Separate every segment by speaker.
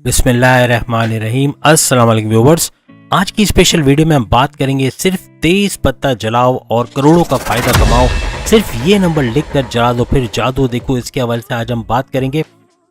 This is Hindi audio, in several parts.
Speaker 1: बिस्मिल्लाहिर्रहमानिर्रहीम। अस्सलाम वालेकुम व्यूवर्स। आज की स्पेशल वीडियो में हम बात करेंगे सिर्फ तेज पत्ता जलाओ और करोड़ों का फायदा कमाओ। सिर्फ ये नंबर लिख कर जला दो फिर जादू देखो। इसके हवाले से आज हम बात करेंगे।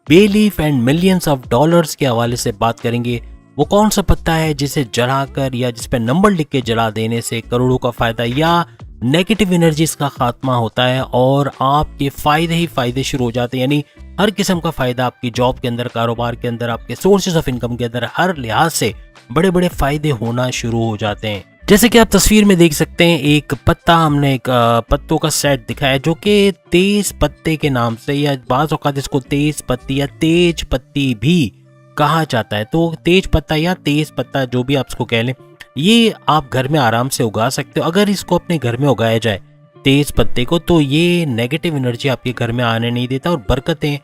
Speaker 1: Bay leaf and millions of dollars के हवाले से बात करेंगे। वो कौन सा पत्ता है जिसे जलाकर या जिस पे नंबर लिख के जला देने से करोड़ों का फायदा या नेगेटिव एनर्जीज का खात्मा होता है और आपके फायदे ही फायदे शुरू हो जाते हैं। यानी हर किस्म का फायदा आपकी जॉब के अंदर, कारोबार के अंदर, आपके सोर्सेज ऑफ इनकम के अंदर हर लिहाज से बड़े बड़े फायदे होना शुरू हो जाते हैं। जैसे कि आप तस्वीर में देख सकते हैं, एक पत्ता हमने एक पत्तों का सेट दिखाया है जो कि तेज पत्ते के नाम से या बाज़ औक़ात इसको तेज पत्ती या तेज पत्ती भी कहा जाता है। तो तेज पत्ता या तेज पत्ता जो भी आप इसको कह लें, ये आप घर में आराम से उगा सकते हो। अगर इसको अपने घर में उगाया जाए तेज पत्ते को, तो ये नेगेटिव एनर्जी आपके घर में आने नहीं देता और बरकतें,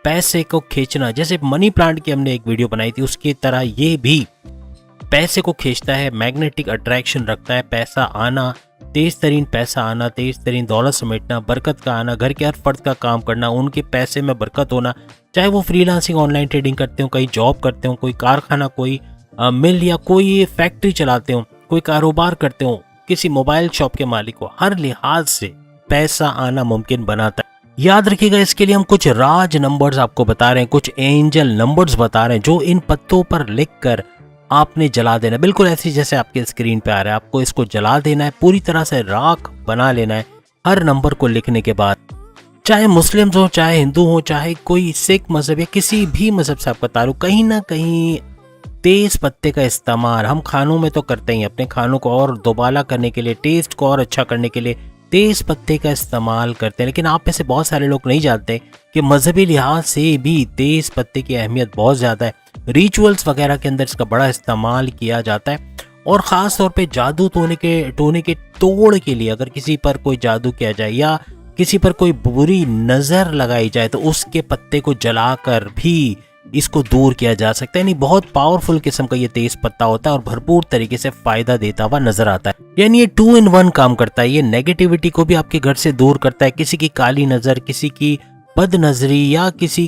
Speaker 1: पैसे को खींचना, जैसे मनी प्लांट की हमने एक वीडियो बनाई थी उसकी तरह ये भी पैसे को खींचता है, मैग्नेटिक अट्रैक्शन रखता है। पैसा आना, तेज तरीन पैसा आना, तेज तरीन दौलत समेटना, बरकत का आना, घर के हर फर्द का काम करना, उनके पैसे में बरकत होना, चाहे वो फ्रीलांसिंग ऑनलाइन ट्रेडिंग करते हो, कहीं जॉब करते हो, कोई कारखाना, कोई मिल या कोई फैक्ट्री चलाते हो, कोई कारोबार करते हो, किसी मोबाइल शॉप के मालिक हो, हर लिहाज से पैसा आना मुमकिन बनाता है। याद रखिएगा, इसके लिए हम कुछ राज नंबर्स आपको बता रहे हैं, कुछ एंजल नंबर्स बता रहे हैं जो इन पत्तों पर लिखकर आपने जला देना। बिल्कुल ऐसी जैसे आपके स्क्रीन पे आ रहा है, आपको इसको जला देना है, पूरी तरह से राख बना लेना है। हर नंबर को लिखने के बाद, चाहे मुस्लिम्स हो, चाहे हिंदू हो, चाहे कोई सिख मजहब या किसी भी मजहब से आपका ताल्लुक, कहीं ना कहीं तेज पत्ते का इस्तेमाल हम खानों में तो करते हैं। अपने खानों को और दोबाला करने के लिए, टेस्ट को और अच्छा करने के लिए तेज पत्ते का इस्तेमाल करते हैं। लेकिन आप में से बहुत सारे लोग नहीं जानते कि मजहबी लिहाज से भी तेज पत्ते की अहमियत बहुत ज़्यादा है। रिचुअल्स वगैरह के अंदर इसका बड़ा इस्तेमाल किया जाता है और ख़ास तौर पे जादू टोने के तोड़ के लिए, अगर किसी पर कोई जादू किया जाए या किसी पर कोई बुरी नज़र लगाई जाए तो उसके पत्ते को जलाकर भी इसको दूर किया जा सकता है। यानी बहुत पावरफुल किस्म का ये तेज पत्ता होता है और भरपूर तरीके से फायदा देता हुआ नजर आता है। यानी ये 2 in 1 काम करता है। ये नेगेटिविटी को भी आपके घर से दूर करता है। किसी की काली नजर, किसी की बद नजरी या किसी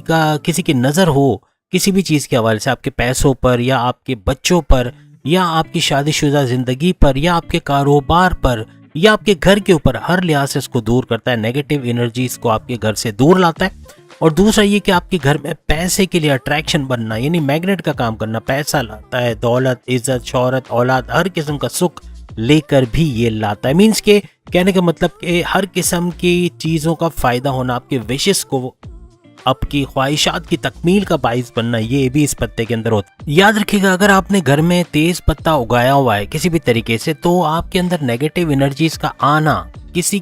Speaker 1: की नजर हो किसी भी चीज के हवाले से, आपके पैसों पर या आपके बच्चों पर या आपकी शादीशुदा जिंदगी पर या आपके कारोबार पर या आपके घर के ऊपर, हर लिहाज से इसको दूर करता है। नेगेटिव एनर्जीज को आपके घर से दूर लाता है। और दूसरा ये कि आपके घर में पैसे के लिए अट्रैक्शन बनना, यानी मैग्नेट का काम करना, पैसा लाता है। दौलत, इज्जत, शोहरत, औलाद, हर किस्म का सुख लेकर भी ये लाता है। मीन्स के कहने का मतलब कि हर किस्म की चीज़ों का फ़ायदा होना, आपके विशेष को, आपकी ख्वाहिशात की तकमील का बाइस बनना, ये भी इस पत्ते के अंदर होता है। याद रखिएगा, अगर आपने घर में तेज पत्ता उगाया हुआ है किसी भी तरीके से, तो आपके अंदर नेगेटिव एनर्जीज का आना, किसी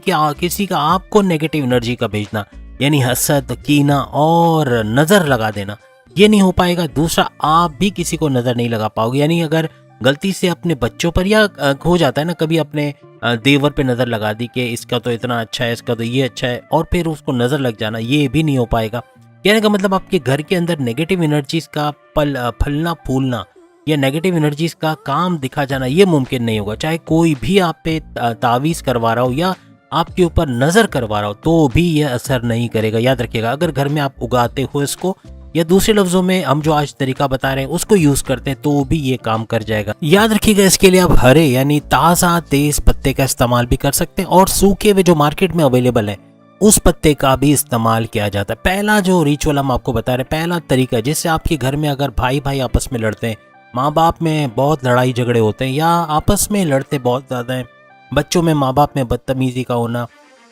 Speaker 1: का आपको नेगेटिव एनर्जी का भेजना, यानी हसद, कीना और नजर लगा देना, ये नहीं हो पाएगा। दूसरा, आप भी किसी को नजर नहीं लगा पाओगे। यानी अगर गलती से अपने बच्चों पर या हो जाता है ना, कभी अपने देवर पे नजर लगा दी कि इसका तो इतना अच्छा है, इसका तो ये अच्छा है, और फिर उसको नजर लग जाना, ये भी नहीं हो पाएगा। कहने का मतलब आपके घर के अंदर नेगेटिव एनर्जीज का फलना फूलना या नेगेटिव एनर्जीज का काम दिखा जाना, ये मुमकिन नहीं होगा। चाहे कोई भी आप पे तावीज करवा रहा हो या आपके ऊपर नजर करवा रहा हो, तो भी यह असर नहीं करेगा। याद रखिएगा, अगर घर में आप उगाते हो इसको, या दूसरे लफ्जों में हम जो आज तरीका बता रहे हैं उसको यूज करते हैं, तो भी ये काम कर जाएगा। याद रखिएगा, इसके लिए आप हरे यानी ताज़ा तेज पत्ते का इस्तेमाल भी कर सकते हैं और सूखे हुए जो मार्केट में अवेलेबल है उस पत्ते का भी इस्तेमाल किया जाता है। पहला जो रिचुअल हम आपको बता रहे हैं, पहला तरीका, जिससे आपके घर में अगर भाई भाई आपस में लड़ते हैं, माँ बाप में बहुत लड़ाई झगड़े होते हैं या आपस में लड़ते बहुत ज़्यादा हैं, बच्चों में माँ बाप में बदतमीजी का होना,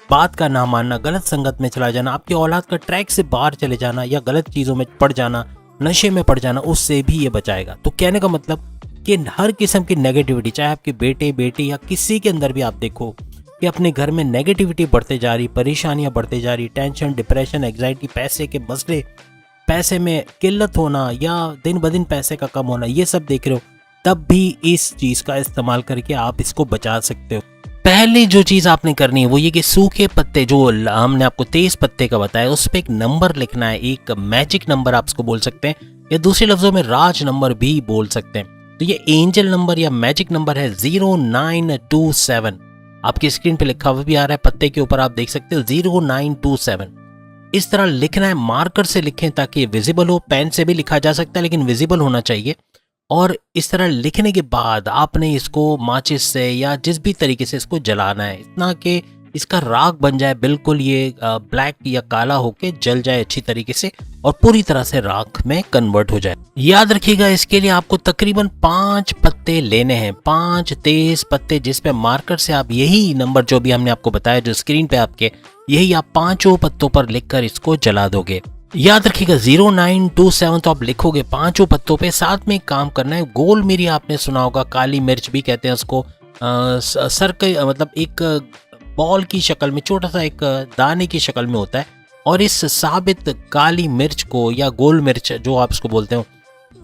Speaker 1: बात का ना मानना, गलत संगत में चला जाना, आपकी औलाद का ट्रैक से बाहर चले जाना या गलत चीज़ों में पड़ जाना, नशे में पड़ जाना, उससे भी ये बचाएगा। तो कहने का मतलब कि हर किस्म की नेगेटिविटी, चाहे आपके बेटे बेटी या किसी के अंदर भी आप देखो कि अपने घर में नेगेटिविटी बढ़ते जा रही, परेशानियां बढ़ते जा रही, टेंशन, डिप्रेशन, एग्जाइटी, पैसे के मसले, पैसे में किल्लत होना या दिन ब दिन पैसे का कम होना, ये सब देख रहे हो, तब भी इस चीज़ का इस्तेमाल करके आप इसको बचा सकते हो। पहले जो चीज़ आपने करनी है वो ये कि सूखे पत्ते, जो हमने आपको तेज पत्ते का बताया, उस पर एक नंबर लिखना है। एक मैजिक नंबर आप इसको बोल सकते हैं या दूसरे लफ्जों में राज नंबर भी बोल सकते हैं। तो ये एंजल नंबर या मैजिक नंबर है 0927। आपकी स्क्रीन पे लिखा हुआ भी आ रहा है, पत्ते के ऊपर आप देख सकते हो 0927। इस तरह लिखना है, मार्कर से लिखें ताकि ये विजिबल हो। पेन से भी लिखा जा सकता है लेकिन विजिबल होना चाहिए। और इस तरह लिखने के बाद आपने इसको माचिस से या जिस भी तरीके से इसको जलाना है, इतना कि इसका राख बन जाए, बिल्कुल ये ब्लैक या काला होके जल जाए अच्छी तरीके से और पूरी तरह से राख में कन्वर्ट हो जाए। याद रखिएगा, इसके लिए आपको तकरीबन 5 पत्ते लेने हैं, 5 तेज पत्ते, जिसपे मार्कर से आप यही नंबर जो भी हमने आपको बताया जो स्क्रीन पे आपके, यही आप 5 पत्तों पर लिखकर इसको जला दोगे। याद रखिएगा 0927 तो आप लिखोगे 5 पत्तों पे। साथ में एक काम करना है, गोल मिरी आपने सुना होगा, काली मिर्च भी कहते हैं उसको, सर के मतलब एक बॉल की शक्ल में, छोटा सा एक दाने की शक्ल में होता है। और इस साबित काली मिर्च को या गोल मिर्च जो आप इसको बोलते हो,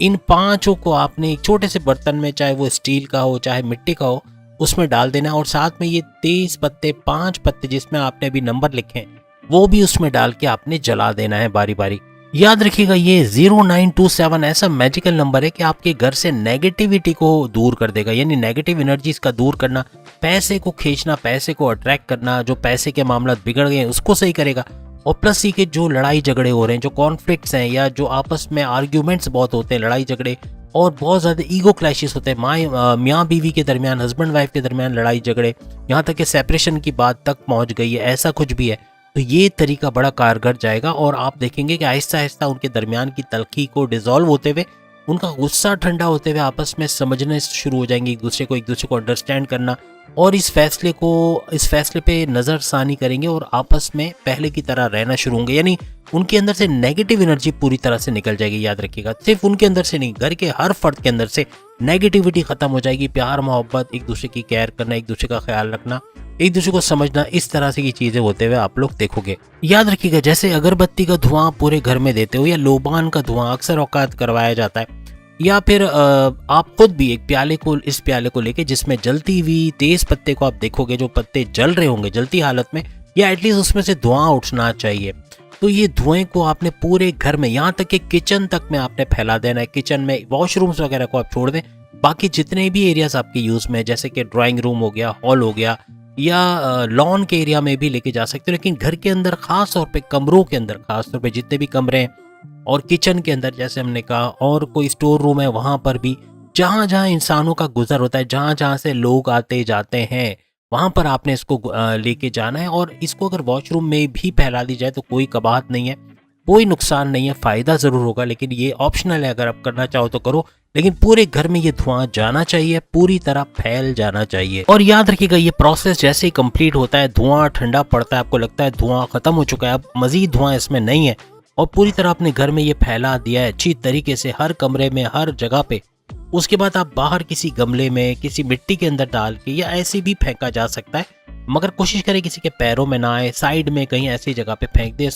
Speaker 1: इन 5 को आपने एक छोटे से बर्तन में, चाहे वो स्टील का हो चाहे मिट्टी का हो, उसमें डाल देना। और साथ में ये 23 पत्ते, 5 पत्ते जिसमें आपने अभी नंबर लिखे हैं वो भी उसमें डाल के आपने जला देना है बारी बारी। याद रखिएगा ये 0927 ऐसा मैजिकल नंबर है कि आपके घर से नेगेटिविटी को दूर कर देगा, यानी नेगेटिव एनर्जीज का दूर करना, पैसे को खींचना, पैसे को अट्रैक्ट करना, जो पैसे के मामला बिगड़ गए उसको सही करेगा। और प्लस ये कि जो लड़ाई झगड़े हो रहे हैं, जो कॉन्फ्लिक्ट्स हैं या जो आपस में आर्ग्यूमेंट्स बहुत होते हैं, लड़ाई झगड़े और बहुत ज़्यादा ईगो क्लैशेस होते हैं, मियाँ बीवी के दरमियान, हस्बैंड वाइफ के दरमियान लड़ाई झगड़े, यहाँ तक कि सेपरेशन की बात तक पहुँच गई है, ऐसा कुछ भी है, तो ये तरीका बड़ा कारगर जाएगा। और आप देखेंगे कि आहिस्ता आहिस्ता उनके दरमियान की तल्खी को डिसॉल्व होते हुए, उनका गुस्सा ठंडा होते हुए आपस में समझने शुरू हो जाएंगे, एक दूसरे को अंडरस्टैंड करना, और इस फैसले पे नज़रसानी करेंगे और आपस में पहले की तरह रहना शुरू होंगे। यानी उनके अंदर से नेगेटिव एनर्जी पूरी तरह से निकल जाएगी। याद रखिएगा, सिर्फ उनके अंदर से नहीं, घर के हर फर्द के अंदर से नेगेटिविटी खत्म हो जाएगी। प्यार मोहब्बत, एक दूसरे की केयर करना, एक दूसरे का ख्याल रखना, एक दूसरे को समझना, इस तरह से की चीजें होते हुए आप लोग देखोगे। याद रखिएगा, जैसे अगरबत्ती का धुआं पूरे घर में देते हो या लोबान का धुआं अक्सर औकात करवाया जाता है, या फिर आप खुद भी इस प्याले को लेके जिसमें जलती हुई तेज पत्ते को आप देखोगे, जो पत्ते जल रहे होंगे जलती हालत में, या एटलीस्ट उसमें से धुआं उठना चाहिए, तो ये धुएं को आपने पूरे घर में, यहाँ तक कि किचन तक में आपने फैला देना है। किचन में, वॉशरूम्स वगैरह को आप छोड़ दें, बाकी जितने भी एरियाज आपके यूज में, जैसे कि ड्राइंग रूम हो गया, हॉल हो गया, या लॉन के एरिया में भी लेके जा सकते हो, लेकिन घर के अंदर खास तौर पे, कमरों के अंदर खास तौर पे, जितने भी कमरे हैं, और किचन के अंदर जैसे हमने कहा, और कोई स्टोर रूम है वहां पर भी, जहां जहां इंसानों का गुजर होता है, जहां जहां से लोग आते जाते हैं, वहां पर आपने इसको लेके जाना है। और इसको अगर वॉशरूम में भी फैला दी जाए तो कोई कबाहत नहीं है, कोई नुकसान नहीं है, फायदा जरूर होगा, लेकिन ये ऑप्शनल है, अगर आप करना चाहो तो करो, लेकिन पूरे घर में ये धुआं जाना चाहिए, पूरी तरह फैल जाना चाहिए। और याद रखिएगा, ये प्रोसेस जैसे ही कंप्लीट होता है, धुआं ठंडा पड़ता है, आपको लगता है धुआं खत्म हो चुका है, अब मजीद धुआं इसमें नहीं है, और पूरी तरह अपने घर में ये फैला दिया है अच्छी तरीके से, हर कमरे में, हर जगह पे, उसके बाद आप बाहर किसी गमले में, किसी मिट्टी के अंदर डाल के, या ऐसे भी फेंका जा सकता है, मगर कोशिश करें किसी के पैरों में ना आए, साइड में कहीं ऐसी जगह पे फेंक दे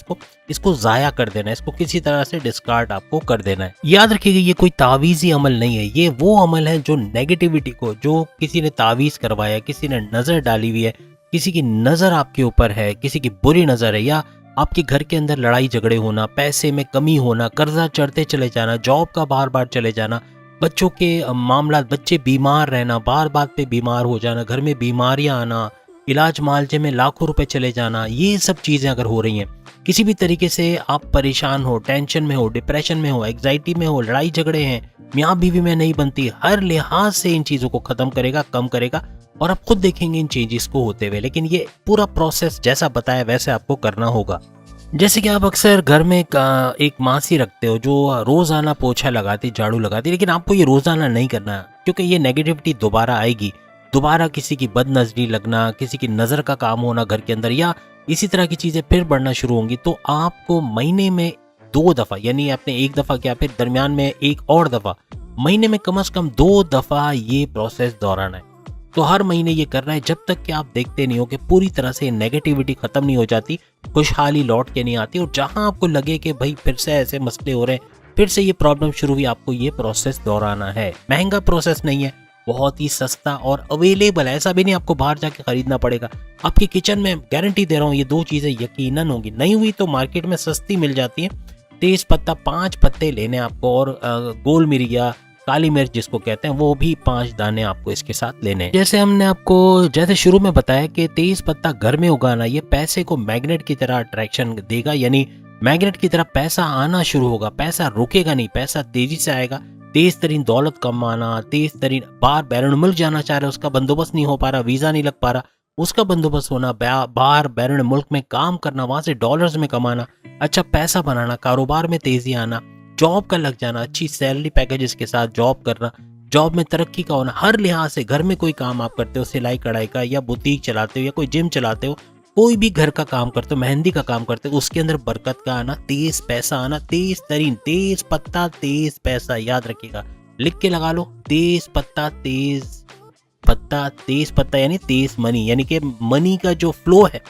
Speaker 1: इसको जाया कर देना है, इसको किसी तरह से डिस्कार्ड आपको कर देना है। याद रखिएगा, ये कोई तावीज़ी अमल नहीं है, ये वो अमल है जो नेगेटिविटी को, जो किसी ने तावीज़ करवाया, किसी ने नज़र डाली हुई है, किसी की नज़र आपके ऊपर है, किसी की बुरी नज़र है, या आपके घर के अंदर लड़ाई झगड़े होना, पैसे में कमी होना, कर्जा चढ़ते चले जाना, जॉब का बार बार चले जाना, बच्चों के मामला, बच्चे बीमार रहना, बार बार पे बीमार हो जाना, घर में बीमारियां आना, इलाज मालजे में लाखों रुपए चले जाना, ये सब चीज़ें अगर हो रही हैं, किसी भी तरीके से आप परेशान हो, टेंशन में हो, डिप्रेशन में हो, एग्जाइटी में हो, लड़ाई झगड़े हैं, मियाँ बीवी में नहीं बनती, हर लिहाज से इन चीज़ों को ख़त्म करेगा, कम करेगा, और आप खुद देखेंगे इन चेंजेस को होते हुए। लेकिन ये पूरा प्रोसेस जैसा बताया वैसे आपको करना होगा। जैसे कि आप अक्सर घर में एक मासी रखते हो जो रोज़ाना पोछा लगाती, झाड़ू लगाती, लेकिन आपको ये रोज़ाना नहीं करना, क्योंकि ये नेगेटिविटी दोबारा आएगी, दोबारा किसी की बदनजरी लगना, किसी की नज़र का काम होना घर के अंदर, या इसी तरह की चीज़ें फिर बढ़ना शुरू होंगी। तो आपको महीने में 2 दफ़ा, यानी आपने 1 दफ़ा किया, फिर दरमियान में एक और दफ़ा, महीने में कम से कम 2 दफ़ा ये प्रोसेस दोहराना है। तो हर महीने ये करना है, जब तक कि आप देखते नहीं हो कि पूरी तरह से नेगेटिविटी खत्म नहीं हो जाती, खुशहाली लौट के नहीं आती, और जहां आपको लगे कि भाई फिर से ऐसे मसले हो रहे हैं, फिर से ये प्रॉब्लम शुरू हुई, आपको ये प्रोसेस दोहराना है। महंगा प्रोसेस नहीं है, बहुत ही सस्ता और अवेलेबल है, ऐसा भी नहीं आपको बाहर जाके खरीदना पड़ेगा, आपके किचन में, गारंटी दे रहा हूँ, ये 2 चीज़ें यकीनन होंगी। नहीं हुई तो मार्केट में सस्ती मिल जाती है। तेज पत्ता 5 पत्ते लेने आपको, और गोल मिर्च, काली मिर्च जिसको कहते हैं, वो भी 5 दाने आपको इसके साथ लेने हैं। जैसे हमने आपको जैसे शुरू में बताया कि तेज पत्ता घर में उगाना, ये पैसे को मैग्नेट की तरह अट्रैक्शन देगा, यानी मैग्नेट की तरह पैसा आना शुरू होगा, पैसा रुकेगा नहीं, पैसा तेजी से आएगा। तेज तरीन दौलत कमाना, तेज तरीन बाहर बैरून मुल्क जाना चाह रहे, उसका बंदोबस्त नहीं हो पा रहा, वीजा नहीं लग पा रहा, उसका बंदोबस्त होना, बाहर बैरून मुल्क में काम करना, वहां से डॉलर्स में कमाना, अच्छा पैसा बनाना, कारोबार में तेजी आना, जॉब का लग जाना, अच्छी सैलरी पैकेजेस के साथ जॉब करना, जॉब में तरक्की का होना, हर लिहाज से। घर में कोई काम आप करते हो, सिलाई कढ़ाई का, या बुटीक चलाते हो, या कोई जिम चलाते हो, कोई भी घर का काम करते हो, मेहंदी का काम करते हो, उसके अंदर बरकत का आना, तेज पैसा आना, तेज तरीन, तेज पत्ता तेज पैसा, याद रखिएगा, लिख के लगा लो, तेज पत्ता तेज पत्ता यानी तेज मनी, यानी कि मनी का जो फ्लो है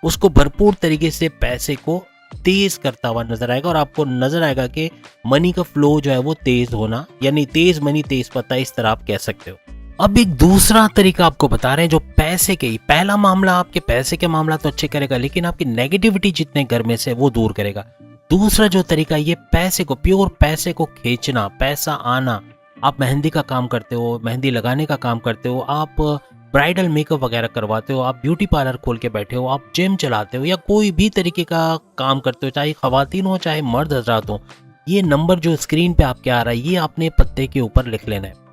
Speaker 1: उसको भरपूर तरीके से पैसे को तेज करता हुआ नजर आएगा, और आपको नजर आएगा कि मनी का फ्लो जो है वो तेज होना, यानी तेज मनी तेज पत्ता, इस तरह आप कह सकते हो। अब एक दूसरा तरीका आपको बता रहे हैं जो पैसे के ही, पहला मामला आपके पैसे के मामला तो अच्छे करेगा, लेकिन आपकी नेगेटिविटी जितने घर में से वो दूर करेगा। दूसरा जो तरीका, ये पैसे को, प्योर पैसे को खींचना, पैसा आना। आप मेहंदी का काम करते हो, मेहंदी लगाने का काम करते हो, आप ब्राइडल मेकअप वगैरह करवाते हो, आप ब्यूटी पार्लर खोल के बैठे हो, आप जिम चलाते हो, या कोई भी तरीके का काम करते हो, चाहे खवातीन हो चाहे मर्द हजरात हो, ये नंबर जो स्क्रीन पे आपके आ रहा है, ये आपने पत्ते के ऊपर लिख लेना है।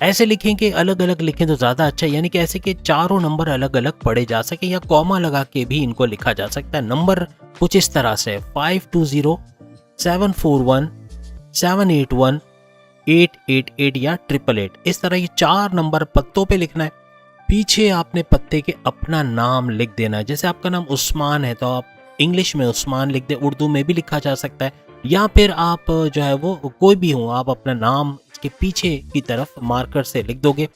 Speaker 1: ऐसे लिखें कि अलग अलग लिखें तो ज़्यादा अच्छा है, यानी कि ऐसे कि चारों नंबर अलग अलग पढ़े जा सके, या कॉमा लगा के भी इनको लिखा जा सकता है। नंबर कुछ इस तरह से 520 741 781 888 या 888, इस तरह ये 4 नंबर पत्तों पे लिखना है। पीछे आपने पत्ते के अपना नाम लिख देना है। जैसे आपका नाम उस्मान है तो आप इंग्लिश में उस्मान लिख दे, उर्दू में भी लिखा जा सकता है, या फिर आप जो है वो कोई भी हो, आप अपना नाम इसके पीछे की तरफ मार्कर से लिख दोगे,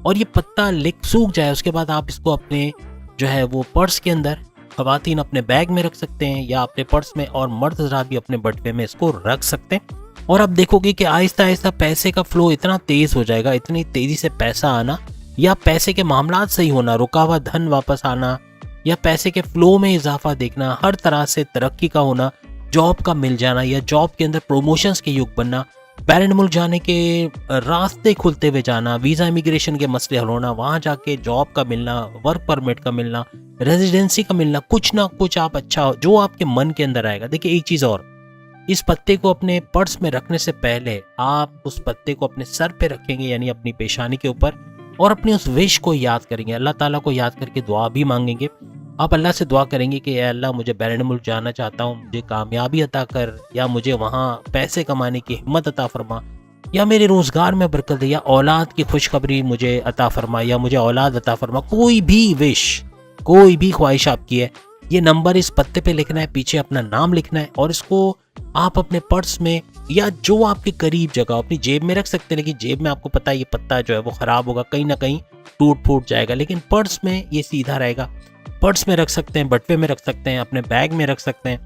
Speaker 1: और ये पत्ता सूख जाए उसके बाद आप इसको अपने जो है वो पर्स के अंदर, खवातीन अपने बैग में रख सकते हैं या अपने पर्स में, और मर्द हज़रात भी अपने बटुए में इसको रख सकते हैं। और आप देखोगे कि आहिस्ता आहिस्ता पैसे का फ्लो इतना तेज हो जाएगा, इतनी तेजी से पैसा आना, या पैसे के मामला सही होना, रुका हुआ धन वापस आना, या पैसे के फ्लो में इजाफा देखना, हर तरह से तरक्की का होना, जॉब का मिल जाना, या जॉब के अंदर प्रमोशंस के युग बनना, बैरून मुल्क जाने के रास्ते खुलते हुए जाना, वीज़ा इमिग्रेशन के मसले हल होना, वहाँ जाके जॉब का मिलना, वर्क परमिट का मिलना, रेजिडेंसी का मिलना, कुछ ना कुछ आप अच्छा जो आपके मन के अंदर आएगा। देखिए एक चीज़ और, इस पत्ते को अपने पर्स में रखने से पहले आप उस पत्ते को अपने सर पे रखेंगे, यानी अपनी पेशानी के ऊपर, और अपनी उस विश को याद करेंगे, अल्लाह ताला को याद करके दुआ भी मांगेंगे। आप अल्लाह से दुआ करेंगे कि अल्लाह मुझे बैरून मुल्क जाना चाहता हूँ, मुझे कामयाबी अता कर, या मुझे वहाँ पैसे कमाने की हिम्मत अता फरमा, या मेरे रोज़गार में बरकत दे, या औलाद की खुशखबरी मुझे अता फरमा, या मुझे औलाद अता फरमा। कोई भी विश, कोई भी ख्वाहिश आपकी है, ये नंबर इस पत्ते पे लिखना है, पीछे अपना नाम लिखना है, और इसको आप अपने पर्स में या जो आपके करीब जगह अपनी जेब में रख सकते हैं। लेकिन जेब में आपको पता है ये पत्ता जो है वो ख़राब होगा, कहीं ना कहीं टूट फूट जाएगा, लेकिन पर्स में ये सीधा रहेगा। पर्स में रख सकते हैं, बटुए में रख सकते हैं, अपने बैग में रख सकते हैं,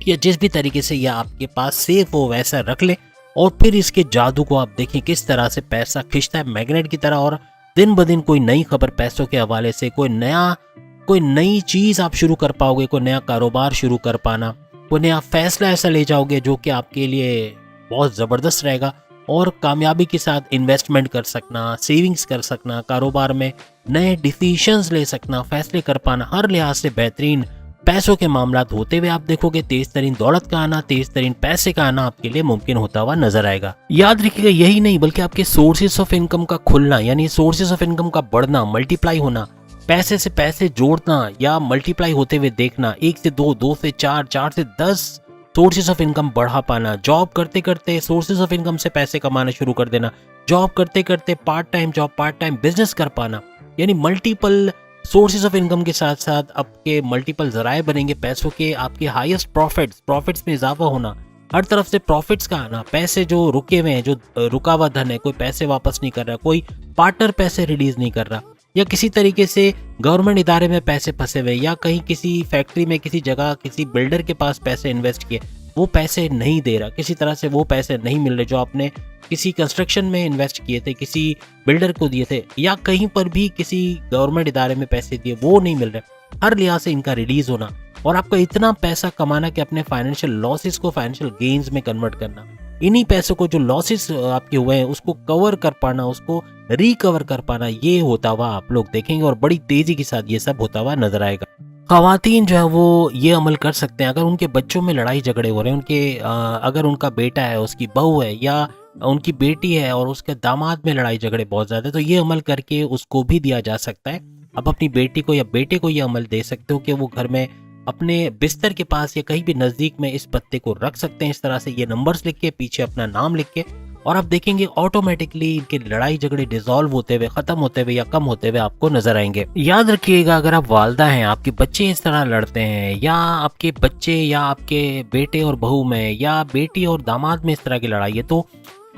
Speaker 1: या जिस भी तरीके से यह आपके पास सेफ हो वैसा रख ले, और फिर इसके जादू को आप देखें किस तरह से पैसा खिंचता है मैग्नेट की तरह, और दिन ब दिन कोई नई खबर पैसों के हवाले से, कोई नई चीज़ आप शुरू कर पाओगे, कोई नया कारोबार शुरू कर पाना, कोई नया फैसला ऐसा ले जाओगे जो कि आपके लिए बहुत ज़बरदस्त रहेगा, और कामयाबी के साथ इन्वेस्टमेंट कर सकना, सेविंग्स कर सकना, कारोबार में नए डिसीजंस ले सकना, फैसले कर पाना, हर लिहाज से बेहतरीन पैसों के मामला होते हुए आप देखोगे तेज तरीन दौलत का आना, तेज तरीन पैसे का आना आपके लिए मुमकिन होता हुआ नजर आएगा। याद रखिएगा यही नहीं बल्कि आपके सोर्सेस ऑफ इनकम का खुलना, यानी सोर्सेस ऑफ इनकम का बढ़ना, मल्टीप्लाई होना, पैसे से पैसे जोड़ना या मल्टीप्लाई होते हुए देखना, 1 से 2, 2 से 4, 4 से 10 सोर्सेज ऑफ इनकम बढ़ा पाना, जॉब करते करते सोर्सेज ऑफ इनकम से पैसे कमाना शुरू कर देना, जॉब करते करते part time job, part time business कर पाना, यानी मल्टीपल सोर्सेज ऑफ इनकम के साथ साथ आपके मल्टीपल जराए बनेंगे पैसों के, आपके हाईएस्ट प्रॉफिट्स में इजाफा होना, हर तरफ से प्रॉफिट्स का आना, पैसे जो रुके हुए हैं, जो रुका हुआ धन है, कोई पैसे वापस नहीं कर रहा, कोई पार्टनर पैसे रिलीज नहीं कर रहा, या किसी तरीके से गवर्नमेंट इदारे में पैसे फंसे हुए, या कहीं किसी फैक्ट्री में किसी जगह किसी बिल्डर के पास पैसे इन्वेस्ट किए, वो पैसे नहीं दे रहा, किसी तरह से वो पैसे नहीं मिल रहे जो आपने किसी कंस्ट्रक्शन में इन्वेस्ट किए थे, किसी बिल्डर को दिए थे, या कहीं पर भी किसी गवर्नमेंट इदारे में पैसे दिए वो नहीं मिल रहे, हर लिहाज से इनका रिलीज होना, और आपका इतना पैसा कमाना कि अपने फाइनेंशियल लॉसेस को फाइनेंशियल गेन्स में कन्वर्ट करना, इन्हीं पैसों को जो लॉसेस आपके हुए हैं उसको कवर कर पाना, उसको रिकवर कर पाना, ये होता हुआ आप लोग देखेंगे और बड़ी तेजी के साथ ये सब होता हुआ नजर आएगा। ख़वातीन जो है वो ये अमल कर सकते हैं, अगर उनके बच्चों में लड़ाई झगड़े हो रहे हैं, अगर उनका बेटा है, उसकी बहू है या उनकी बेटी है और उसके दामाद में लड़ाई झगड़े बहुत ज़्यादा है, तो ये अमल करके उसको भी दिया जा सकता है। आप अपनी बेटी को या बेटे को ये अमल दे सकते हो कि वो घर में अपने बिस्तर के पास या कहीं भी नज़दीक में इस पत्ते को रख सकते हैं। इस तरह से ये नंबर्स लिख के, पीछे अपना नाम लिख के, और आप देखेंगे ऑटोमेटिकली इनके लड़ाई झगड़े डिसॉल्व होते हुए, खत्म होते हुए या कम होते हुए आपको नजर आएंगे। याद रखिएगा, अगर आप वालदा हैं, आपके बच्चे इस तरह लड़ते हैं, या आपके बच्चे या आपके बेटे और बहू में या बेटी और दामाद में इस तरह की लड़ाई है, तो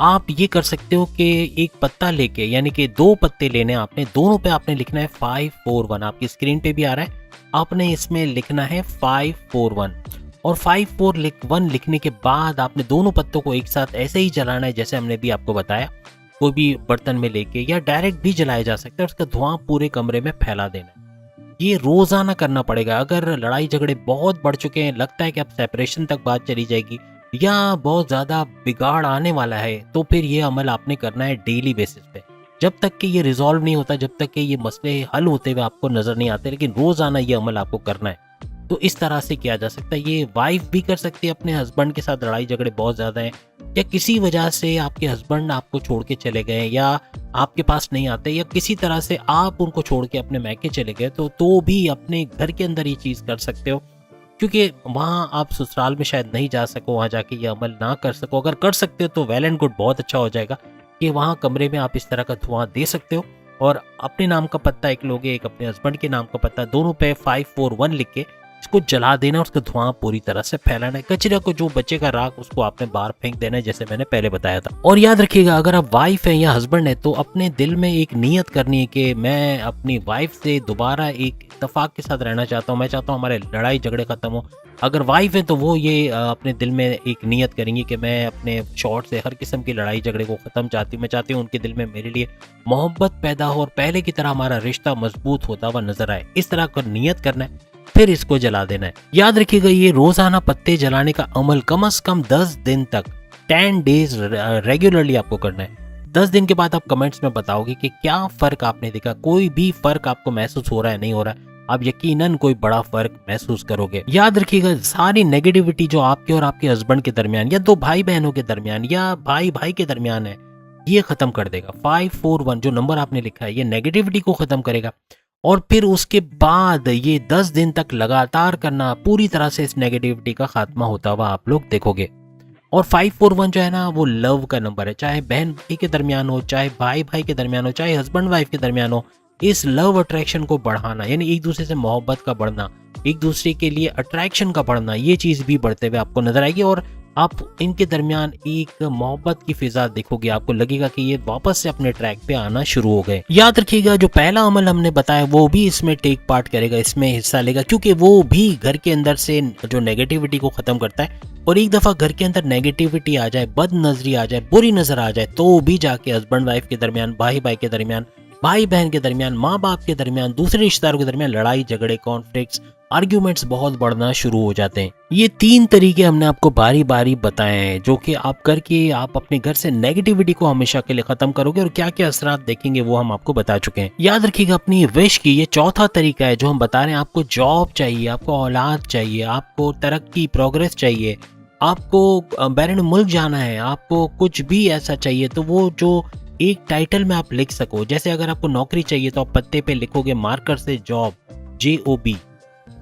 Speaker 1: आप ये कर सकते हो कि एक पत्ता लेके, यानी कि 2 पत्ते लेने आपने, दोनों पे आपने लिखना है 541। आपकी स्क्रीन पे भी आ रहा है, आपने इसमें लिखना है 541, और 541 लिखने के बाद आपने दोनों पत्तों को एक साथ ऐसे ही जलाना है जैसे हमने भी आपको बताया। कोई भी बर्तन में लेके या डायरेक्ट भी जलाया जा सकता है, उसका धुआं पूरे कमरे में फैला देना है। ये रोजाना करना पड़ेगा। अगर लड़ाई झगड़े बहुत बढ़ चुके हैं, लगता है कि अब सेपरेशन तक बात चली जाएगी या बहुत ज़्यादा बिगाड़ आने वाला है, तो फिर ये अमल आपने करना है डेली बेसिस पे। जब तक कि ये रिजॉल्व नहीं होता, जब तक कि ये मसले हल होते हुए आपको नज़र नहीं आते, लेकिन रोज़ाना ये अमल आपको करना है। तो इस तरह से किया जा सकता है। ये वाइफ भी कर सकती है, अपने हस्बैंड के साथ लड़ाई झगड़े बहुत ज़्यादा हैं, या किसी वजह से आपके हस्बैंड आपको छोड़ के चले गए या आपके पास नहीं आते, या किसी तरह से आप उनको छोड़ के अपने मैके चले गए, तो भी अपने घर के अंदर ये चीज़ कर सकते हो, क्योंकि वहाँ आप ससुराल में शायद नहीं जा सको, वहाँ जाके ये अमल ना कर सको। अगर कर सकते हो तो वेल एंड गुड, बहुत अच्छा हो जाएगा कि वहाँ कमरे में आप इस तरह का धुआं दे सकते हो, और अपने नाम का पत्ता एक लोगे, एक अपने हस्बैंड के नाम का पत्ता, दोनों पे 541 लिख के इसको जला देना, उसका धुआं पूरी तरह से फैलाना है। कचरे को जो बचेगा राख, उसको आपने बाहर फेंक देना है, जैसे मैंने पहले बताया था। और याद रखिएगा, अगर आप वाइफ है या हस्बैंड है, तो अपने दिल में एक नियत करनी है कि मैं अपनी वाइफ से दोबारा एक इत्तेफाक के साथ रहना चाहता हूँ, मैं चाहता हूँ हमारे लड़ाई झगड़े खत्म हो। अगर वाइफ है तो वो ये अपने दिल में एक नियत करेंगी कि मैं अपने शौहर से हर किस्म की लड़ाई झगड़े को ख़त्म चाहती हूँ। मैं चाहती हूँ उनके दिल में मेरे लिए मोहब्बत पैदा हो और पहले की तरह हमारा रिश्ता मजबूत होता हुआ नजर आए। इस तरह का नियत करना है, फिर इसको जला देना है। याद रखिएगा, ये रोजाना पत्ते जलाने का अमल कम से कम 10 दिन तक, 10 डेज रेगुलरली आपको करना है। 10 दिन के बाद आप कमेंट्स में बताओगे कि क्या फर्क आपने देखा, कोई भी फर्क आपको महसूस हो रहा है, नहीं हो रहा है। आप यकीनन कोई बड़ा फर्क महसूस करोगे। याद रखिएगा, सारी नेगेटिविटी जो आपके और आपके हस्बैंड के दरमियान या 2 भाई बहनों के दरमियान या भाई भाई के दरमियान है, ये खत्म कर देगा। 541 जो नंबर आपने लिखा है, ये नेगेटिविटी को खत्म करेगा। और फिर उसके बाद ये 10 दिन तक लगातार करना, पूरी तरह से इस नेगेटिविटी का खात्मा होता हुआ आप लोग देखोगे। और 541 जो है ना, वो लव का नंबर है, चाहे बहन भाई के दरमियान हो, चाहे भाई भाई के दरमियान हो, चाहे हस्बैंड वाइफ के दरमियान हो। इस लव अट्रैक्शन को बढ़ाना, यानी एक दूसरे से मोहब्बत का बढ़ना, एक दूसरे के लिए अट्रैक्शन का बढ़ना, ये चीज़ भी बढ़ते हुए आपको नजर आएगी, और आप इनके दरमियान एक मोहब्बत की फिजा देखोगे। आपको लगेगा कि ये वापस से अपने ट्रैक पे आना शुरू हो गए। याद रखिएगा, जो पहला अमल हमने बताया वो भी इसमें टेक पार्ट करेगा, इसमें हिस्सा लेगा, क्योंकि वो भी घर के अंदर से जो नेगेटिविटी को खत्म करता है। और एक दफा घर के अंदर नेगेटिविटी आ जाए, बद नजरी आ जाए, बुरी नजर आ जाए, तो भी जाके हस्बैंड वाइफ के दरमियान, भाई भाई के दरमियान, भाई बहन के दरमियान, माँ बाप के दरमियान, दूसरे रिश्तेदारों के दरमियान लड़ाई झगड़े, कॉन्फ्लिक्ट्स, आर्ग्यूमेंट्स बहुत बढ़ना शुरू हो जाते हैं। ये 3 तरीके हमने आपको बारी बारी बताए हैं, जो कि आप करके आप अपने घर से नेगेटिविटी को हमेशा के लिए खत्म करोगे, और क्या क्या असरात देखेंगे वो हम आपको बता चुके हैं। याद रखिएगा, अपनी विश की ये चौथा तरीका है जो हम बता रहे हैं। आपको जॉब चाहिए, आपको औलाद चाहिए, आपको तरक्की, प्रोग्रेस चाहिए, आपको बैरून मुल्क जाना है, आपको कुछ भी ऐसा चाहिए, तो वो जो एक टाइटल में आप लिख सको। जैसे अगर आपको नौकरी चाहिए तो आप पत्ते पे लिखोगे मार्कर से जॉब, JOB।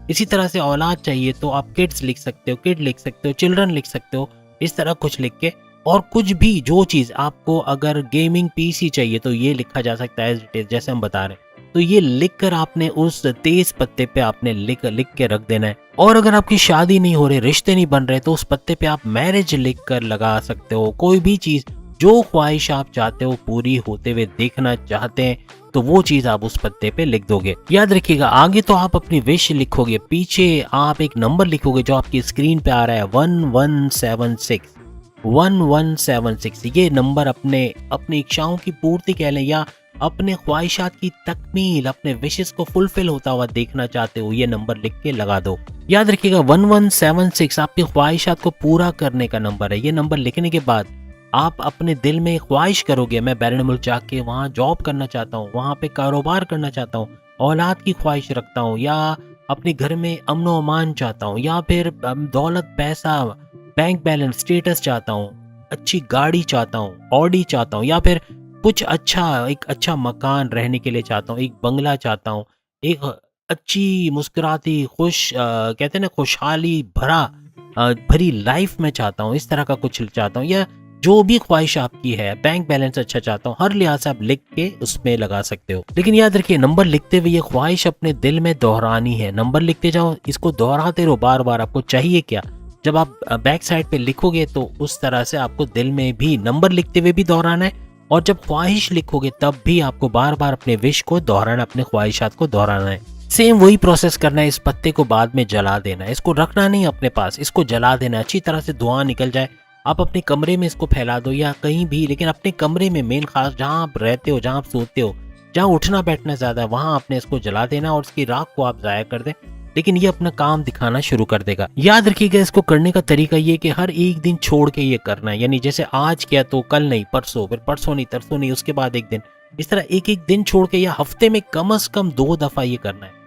Speaker 1: इसी तरह से औलाद चाहिए तो आप किड्स लिख सकते हो, किड लिख सकते हो, चिल्ड्रन लिख सकते हो, इस तरह कुछ लिख के। और कुछ भी जो चीज़ आपको, अगर गेमिंग PC चाहिए तो ये लिखा जा सकता है एज इट इज, जैसे हम बता रहे हैं। तो ये लिख कर आपने उस तेज पत्ते पे आपने लिख के रख देना है। और अगर आपकी शादी नहीं हो रही, रिश्ते नहीं बन रहे, तो उस पत्ते पे आप मैरिज लिख कर लगा सकते हो। कोई भी चीज़, जो ख्वाहिश आप चाहते हो पूरी होते हुए देखना चाहते हैं, तो वो चीज आप उस पत्ते पे लिख दोगे। याद रखिएगा, आगे तो आप अपनी विश लिखोगे, पीछे आप एक नंबर लिखोगे जो आपकी स्क्रीन पे आ रहा है, 1176। 1176 ये नंबर अपनी इच्छाओं की पूर्ति कह लें, या अपने ख्वाहिशात की तकमील, अपने विशेस को फुलफिल होता हुआ देखना चाहते हो, ये नंबर लिख के लगा दो। याद रखिएगा, 1176 आपकी ख्वाहिशात को पूरा करने का नंबर है। ये नंबर लिखने के बाद आप अपने दिल में ख्वाहिश करोगे, मैं बैरून मुल्क जाके वहाँ जॉब करना चाहता हूँ, वहाँ पे कारोबार करना चाहता हूँ, औलाद की ख्वाहिश रखता हूँ, या अपने घर में अमनो अमान चाहता हूँ, या फिर दौलत, पैसा, बैंक बैलेंस, स्टेटस चाहता हूँ, अच्छी गाड़ी चाहता हूँ, ऑडी चाहता हूँ, या फिर कुछ अच्छा, एक अच्छा मकान रहने के लिए चाहता हूँ, एक बंगला चाहता हूँ, एक अच्छी मुस्कुराती कहते हैं ना खुशहाली भरी लाइफ में चाहता हूँ, इस तरह का कुछ चाहता हूँ, या जो भी ख्वाहिश आपकी है, बैंक बैलेंस अच्छा चाहता हूँ, हर लिहाज से आप लिख के उसमें लगा सकते हो। लेकिन याद रखिए, नंबर लिखते हुए ये ख्वाहिश अपने दिल में दोहरानी है। नंबर लिखते जाओ, इसको दोहराते रहो बार बार। आपको चाहिए क्या, जब आप बैक साइड पे लिखोगे तो उस तरह से आपको दिल में भी नंबर लिखते हुए भी दोहराना है, और जब ख्वाहिश लिखोगे तब भी आपको बार बार अपने विश को दोहराना, अपने ख्वाहिशात को दोहराना है। सेम वही प्रोसेस करना है। इस पत्ते को बाद में जला देना है, इसको रखना नहीं अपने पास, इसको जला देना है, अच्छी तरह से धुआं निकल जाए। आप अपने कमरे में इसको फैला दो या कहीं भी, लेकिन अपने कमरे में मेन खास जहाँ आप रहते हो, जहाँ आप सोते हो, जहाँ उठना बैठना ज़्यादा है, वहाँ आपने इसको जला देना और उसकी राख को आप ज़ाया कर दें। लेकिन ये अपना काम दिखाना शुरू कर देगा। याद रखिएगा, इसको करने का तरीका ये कि हर एक दिन छोड़ के ये करना है। यानी जैसे आज किया तो कल नहीं, परसों, फिर परसों नहीं, तरसों नहीं, उसके बाद एक दिन, इस तरह एक एक दिन छोड़ के, या हफ्ते में कम से कम 2 दफ़ा ये करना है।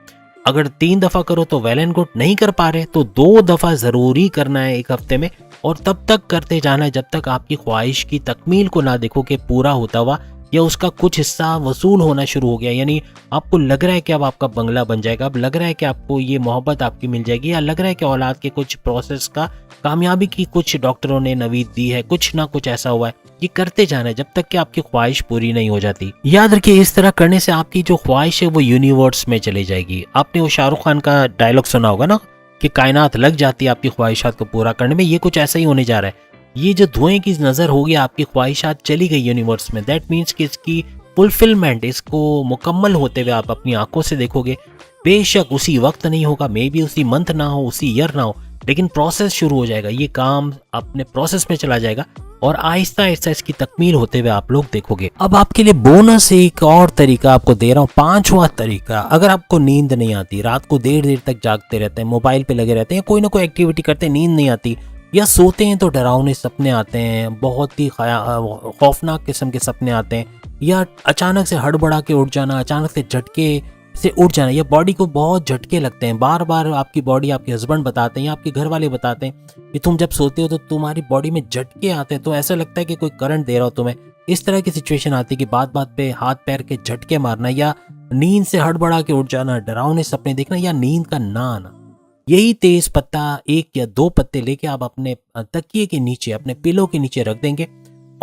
Speaker 1: अगर 3 दफ़ा करो तो वेल एंड गुड, नहीं कर पा रहे तो 2 दफ़ा ज़रूरी करना है एक हफ्ते में, और तब तक करते जाना है जब तक आपकी ख्वाहिश की तकमील को ना देखो कि पूरा होता हुआ या उसका कुछ हिस्सा वसूल होना शुरू हो गया। यानी आपको लग रहा है कि अब आपका बंगला बन जाएगा, अब लग रहा है कि आपको ये मोहब्बत आपकी मिल जाएगी, या लग रहा है कि औलाद के कुछ प्रोसेस का कामयाबी की कुछ डॉक्टरों ने नवीद दी है, कुछ ना कुछ ऐसा हुआ है। ये करते जाना है जब तक कि आपकी ख्वाहिश पूरी नहीं हो जाती। याद रखिए, इस तरह करने से आपकी जो ख्वाहिश है वो यूनिवर्स में चली जाएगी। आपने वो शाहरुख खान का डायलॉग सुना होगा ना कि कायनात लग जाती है आपकी ख्वाहिशात को पूरा करने में। ये कुछ ऐसा ही होने जा रहा है। ये जो धुएं की नज़र होगी, आपकी ख्वाहिशात चली गई यूनिवर्स में, दैट मीन्स कि इसकी फुलफिलमेंट, इसको मुकम्मल होते हुए आप अपनी आंखों से देखोगे। बेशक उसी वक्त नहीं होगा, मे बी उसी मंथ ना हो, उसी ईयर ना हो, लेकिन प्रोसेस शुरू हो जाएगा। ये काम अपने प्रोसेस में चला जाएगा और आहिस्ता आहिस्ता इसकी तकमील होते हुए आप लोग देखोगे। अब आपके लिए बोनस एक और तरीका आपको दे रहा हूँ, 5वां तरीका। अगर आपको नींद नहीं आती, रात को देर देर तक जागते रहते हैं, मोबाइल पे लगे रहते हैं, कोई ना कोई एक्टिविटी करते हैं, नींद नहीं आती, या सोते हैं तो डरावने सपने आते हैं, बहुत ही खौफनाक किस्म के सपने आते हैं, या अचानक से हड़बड़ा के उठ जाना, अचानक से झटके से उठ जाना, या बॉडी को बहुत झटके लगते हैं बार बार। आपकी बॉडी, आपके हस्बैंड बताते हैं या आपके घर वाले बताते हैं कि तुम जब सोते हो तो तुम्हारी बॉडी में झटके आते हैं, तो ऐसा लगता है कि कोई करंट दे रहा हो तुम्हें। इस तरह की सिचुएशन आती है कि बात बात पे हाथ पैर के झटके मारना, या नींद से हड़बड़ा के उठ जाना, डरावने सपने देखना, या नींद का ना आना। यही तेज पत्ता 1 या 2 पत्ते लेके आप अपने तकिए के नीचे, अपने पिलो के नीचे रख देंगे,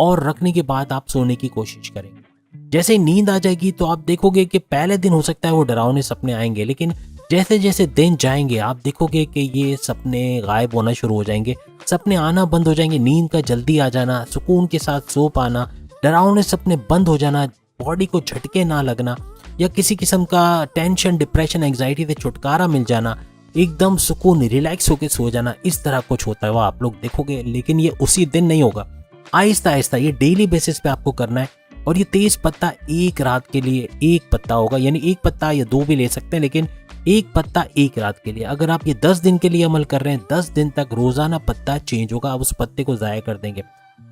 Speaker 1: और रखने के बाद आप सोने की कोशिश करेंगे। जैसे नींद आ जाएगी तो आप देखोगे कि पहले दिन हो सकता है वो डरावने सपने आएंगे, लेकिन जैसे जैसे दिन जाएंगे आप देखोगे कि ये सपने गायब होना शुरू हो जाएंगे, सपने आना बंद हो जाएंगे। नींद का जल्दी आ जाना, सुकून के साथ सो पाना, डरावने सपने बंद हो जाना, बॉडी को झटके ना लगना, या किसी किस्म का टेंशन, डिप्रेशन, एंग्जाइटी से छुटकारा मिल जाना, एकदम सुकून, रिलैक्स होकर सो जाना, इस तरह कुछ होता है वो आप लोग देखोगे। लेकिन ये उसी दिन नहीं होगा, आहिस्ता आहिस्ता ये डेली बेसिस पे आपको करना है। और ये तेज पत्ता एक रात के लिए 1 पत्ता होगा, यानी 1 पत्ता या 2 भी ले सकते हैं, लेकिन 1 पत्ता 1 रात के लिए। अगर आप ये 10 दिन के लिए अमल कर रहे हैं, 10 दिन तक रोजाना पत्ता चेंज होगा, आप उस पत्ते को ज़ाया कर देंगे,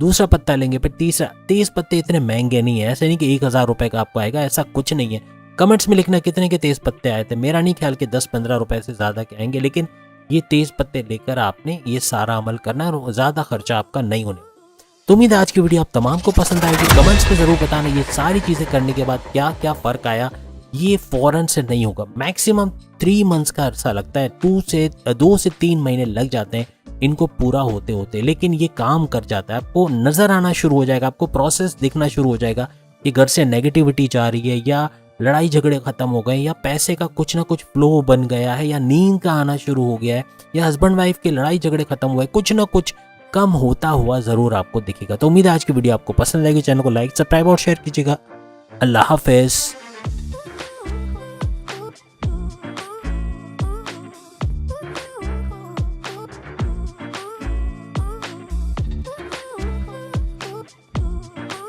Speaker 1: दूसरा पत्ता लेंगे, फिर तीसरा। तेज पत्ते इतने महंगे नहीं है, ऐसे नहीं कि 1000 रुपए का आपको आएगा, ऐसा कुछ नहीं है। कमेंट्स में लिखना कितने के तेज पत्ते आए थे, मेरा नहीं ख्याल कि 10-15 रुपए से ज़्यादा के आएंगे। लेकिन ये तेज पत्ते लेकर आपने ये सारा अमल करना है और ज़्यादा खर्चा आपका नहीं होने। तो उम्मीद है आज की वीडियो आप तमाम को पसंद आएगी। कमेंट्स में ज़रूर बताना ये सारी चीज़ें करने के बाद क्या क्या फ़र्क आया। ये फ़ौरन से नहीं होगा, मैक्सिमम 3 मंथ्स का अरसा लगता है, 2 से 3 महीने लग जाते हैं इनको पूरा होते होते, लेकिन ये काम कर जाता है। आपको नज़र आना शुरू हो जाएगा, आपको प्रोसेस दिखना शुरू हो जाएगा कि घर से नेगेटिविटी जा रही है, या लड़ाई झगड़े ख़त्म हो गए, या पैसे का कुछ ना कुछ फ्लो बन गया है, या नींद का आना शुरू हो गया है, या हस्बैंड वाइफ के लड़ाई झगड़े ख़त्म हुए, कुछ ना कुछ कम होता हुआ ज़रूर आपको दिखेगा। तो उम्मीद है आज की वीडियो आपको पसंद आएगी। चैनल को लाइक, सब्सक्राइब और शेयर कीजिएगा। अल्लाह हाफ़िज़।